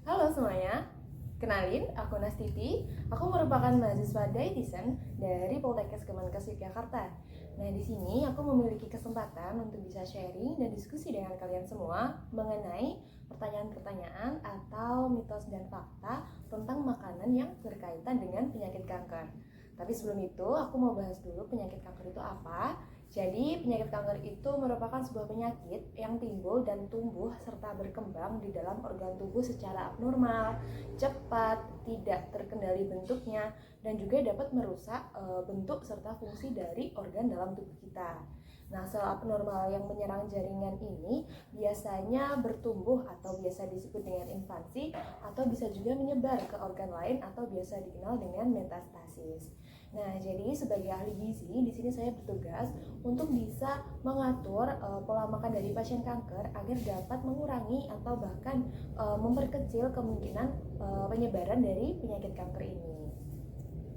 Halo semuanya, kenalin aku Nastiti. Aku merupakan mahasiswa dietitian dari Poltekkes Kemenkes Yogyakarta. Nah, di sini aku memiliki kesempatan untuk bisa sharing dan diskusi dengan kalian semua mengenai pertanyaan-pertanyaan atau mitos dan fakta tentang makanan yang berkaitan dengan penyakit kanker. Tapi sebelum itu, aku mau bahas dulu penyakit kanker itu apa. Jadi, penyakit kanker itu merupakan sebuah penyakit yang timbul dan tumbuh serta berkembang di dalam organ tubuh secara abnormal, cepat, tidak terkendali bentuknya, dan juga dapat merusak bentuk serta fungsi dari organ dalam tubuh kita. Nah, sel abnormal yang menyerang jaringan ini biasanya bertumbuh atau biasa disebut dengan invasi, atau bisa juga menyebar ke organ lain atau biasa dikenal dengan metastasis. Nah, jadi sebagai ahli gizi, di sini saya bertugas untuk bisa mengatur pola makan dari pasien kanker agar dapat mengurangi atau bahkan memperkecil kemungkinan penyebaran dari penyakit kanker ini.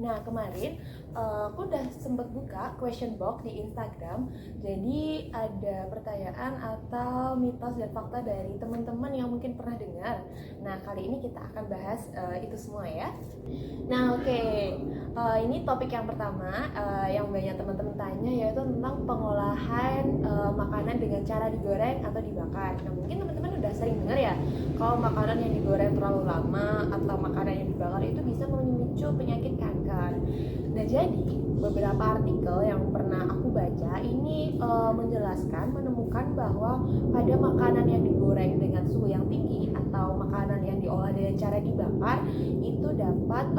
Nah, kemarin aku udah sempat buka question box di Instagram. Jadi ada pertanyaan atau mitos dan fakta dari teman-teman yang mungkin pernah dengar. Nah, kali ini kita akan bahas itu semua ya. Nah, oke. Ini topik yang pertama yang banyak teman-teman tanya, yaitu tentang pengolahan makanan dengan cara digoreng atau dibakar. Nah, mungkin teman-teman udah sering dengar ya, kalau makanan yang digoreng terlalu lama atau makanan yang dibakar itu bisa memicu penyakit kanker. Nah, jadi beberapa artikel yang pernah aku baca ini menjelaskan, menemukan bahwa pada makanan yang digoreng dengan suhu yang tinggi atau makanan yang diolah dengan cara dibakar itu dapat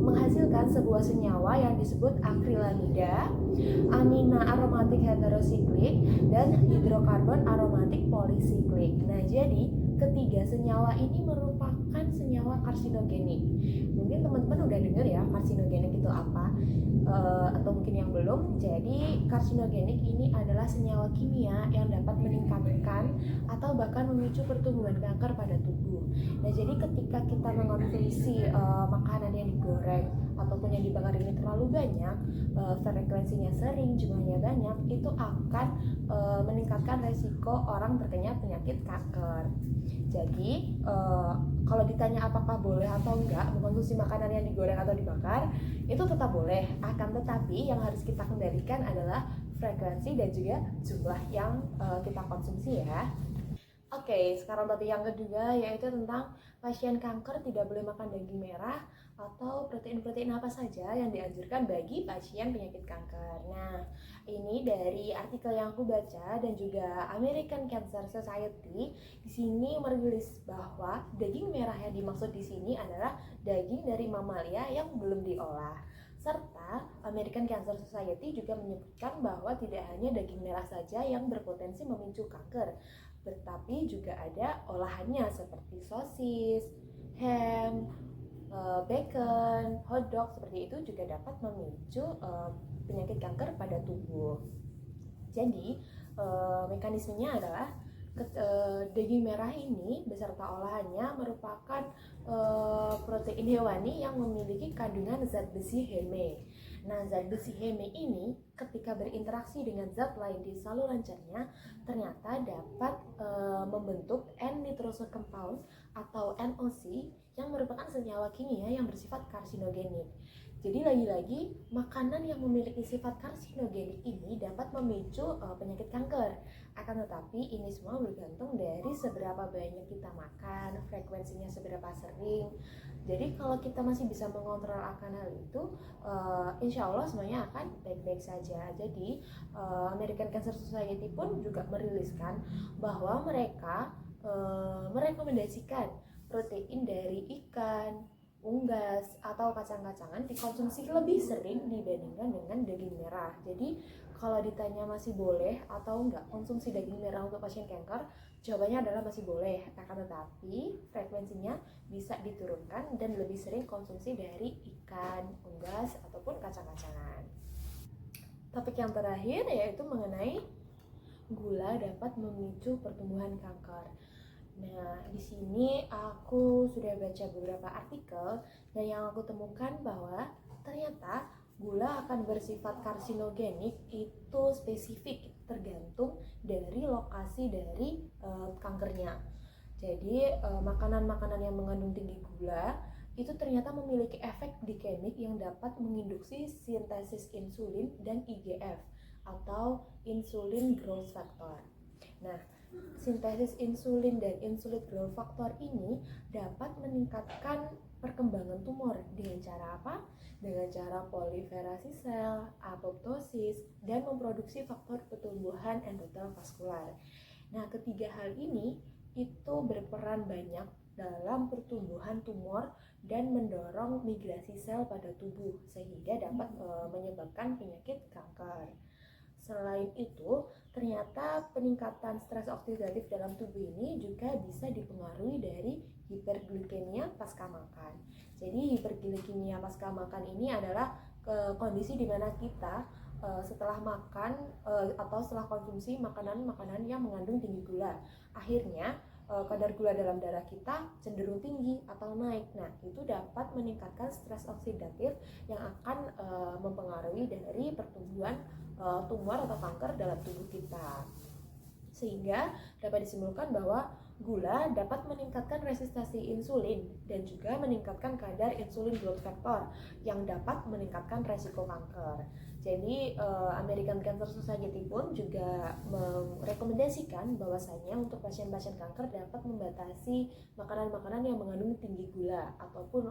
menghasilkan sebuah senyawa yang disebut akrilamida, amina aromatik heterosiklik, dan hidrokarbon aromatik polisiklik. Nah, jadi ketiga senyawa ini merupakan senyawa karsinogenik. Mungkin teman-teman udah dengar ya karsinogenik itu apa, atau mungkin yang belum. Jadi karsinogenik ini adalah senyawa kimia yang dapat meningkatkan atau bahkan memicu pertumbuhan kanker pada tubuh. Nah, jadi ketika kita mengonsumsi makanan yang digoreng ataupun yang dibakar ini terlalu banyak, frekuensinya sering, jumlahnya banyak, itu akan meningkatkan resiko orang terkena penyakit kanker. Jadi kalau ditanya apakah boleh atau enggak mengkonsumsi makanan yang digoreng atau dibakar, itu tetap boleh. Akan tetapi yang harus kita kendalikan adalah frekuensi dan juga jumlah yang kita konsumsi ya. Oke, sekarang topik yang kedua yaitu tentang pasien kanker tidak boleh makan daging merah atau protein-protein apa saja yang dianjurkan bagi pasien penyakit kanker. Nah, ini dari artikel yang aku baca dan juga American Cancer Society di sini merilis bahwa daging merah yang dimaksud di sini adalah daging dari mamalia yang belum diolah. Serta American Cancer Society juga menyebutkan bahwa tidak hanya daging merah saja yang berpotensi memicu kanker, tetapi juga ada olahannya seperti sosis, ham, bacon, hotdog seperti itu juga dapat memicu penyakit kanker pada tubuh. Jadi mekanismenya adalah daging merah ini beserta olahannya merupakan protein hewani yang memiliki kandungan zat besi Heme. Nah, zat besi Heme ini ketika berinteraksi dengan zat lain di saluran cerna ternyata dapat membentuk N-nitrosol compound atau NOC yang merupakan senyawa kimia yang bersifat karsinogenik. Jadi lagi-lagi makanan yang memiliki sifat karsinogenik ini dapat memicu penyakit kanker. Akan tetapi ini semua bergantung dari seberapa banyak kita makan, frekuensinya seberapa sering. Jadi kalau kita masih bisa mengontrol akan hal itu, insya Allah semuanya akan baik-baik saja. Jadi American Cancer Society pun juga meriliskan bahwa mereka merekomendasikan protein dari ikan, unggas, atau kacang-kacangan dikonsumsi lebih sering dibandingkan dengan daging merah. Jadi kalau ditanya masih boleh atau enggak konsumsi daging merah untuk pasien kanker, jawabannya adalah masih boleh. Akan tetapi frekuensinya bisa diturunkan dan lebih sering konsumsi dari ikan, unggas, ataupun kacang-kacangan. Topik yang terakhir yaitu mengenai gula dapat memicu pertumbuhan kanker. Nah, di sini aku sudah baca beberapa artikel dan yang aku temukan bahwa ternyata gula akan bersifat karsinogenik itu spesifik tergantung dari lokasi dari kankernya. Jadi makanan-makanan yang mengandung tinggi gula itu ternyata memiliki efek glikemik yang dapat menginduksi sintesis insulin dan IGF atau insulin growth factor. Nah, sintesis insulin dan insulin growth factor ini dapat meningkatkan perkembangan tumor dengan cara apa? Dengan cara proliferasi sel, apoptosis, dan memproduksi faktor pertumbuhan endotel vaskular. Nah, ketiga hal ini itu berperan banyak dalam pertumbuhan tumor dan mendorong migrasi sel pada tubuh sehingga dapat menyebabkan penyakit kanker. Selain itu, ternyata peningkatan stres oksidatif dalam tubuh ini juga bisa dipengaruhi dari hiperglikemia pasca makan. Jadi hiperglikemia pasca makan ini adalah kondisi di mana kita setelah makan atau setelah konsumsi makanan-makanan yang mengandung tinggi gula, akhirnya kadar gula dalam darah kita cenderung tinggi atau naik. Nah, itu dapat meningkatkan stres oksidatif yang akan mempengaruhi dari pertumbuhan tumor atau kanker dalam tubuh kita. Sehingga dapat disimpulkan bahwa gula dapat meningkatkan resistensi insulin dan juga meningkatkan kadar insulin growth factor yang dapat meningkatkan resiko kanker. Jadi American Cancer Society pun juga merekomendasikan bahwasanya untuk pasien-pasien kanker dapat membatasi makanan-makanan yang mengandung tinggi gula ataupun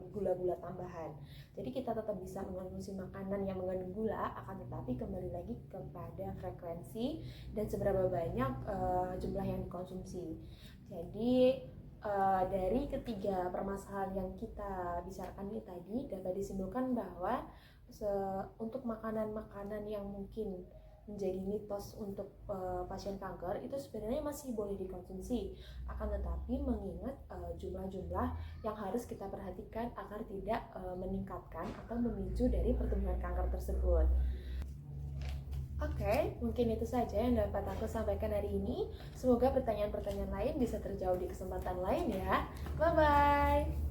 gula-gula tambahan. Jadi kita tetap bisa mengonsumsi makanan yang mengandung gula, akan tetapi kembali lagi kepada frekuensi dan seberapa banyak jumlah yang dikonsumsi. Jadi dari ketiga permasalahan yang kita bicarakan ini tadi dapat disimpulkan bahwa untuk makanan-makanan yang mungkin menjadi mitos untuk pasien kanker itu sebenarnya masih boleh dikonsumsi, akan tetapi mengingat jumlah-jumlah yang harus kita perhatikan agar tidak meningkatkan atau memicu dari pertumbuhan kanker tersebut. Oke, mungkin itu saja yang dapat aku sampaikan hari ini. Semoga pertanyaan-pertanyaan lain bisa terjawab di kesempatan lain ya. Bye-bye.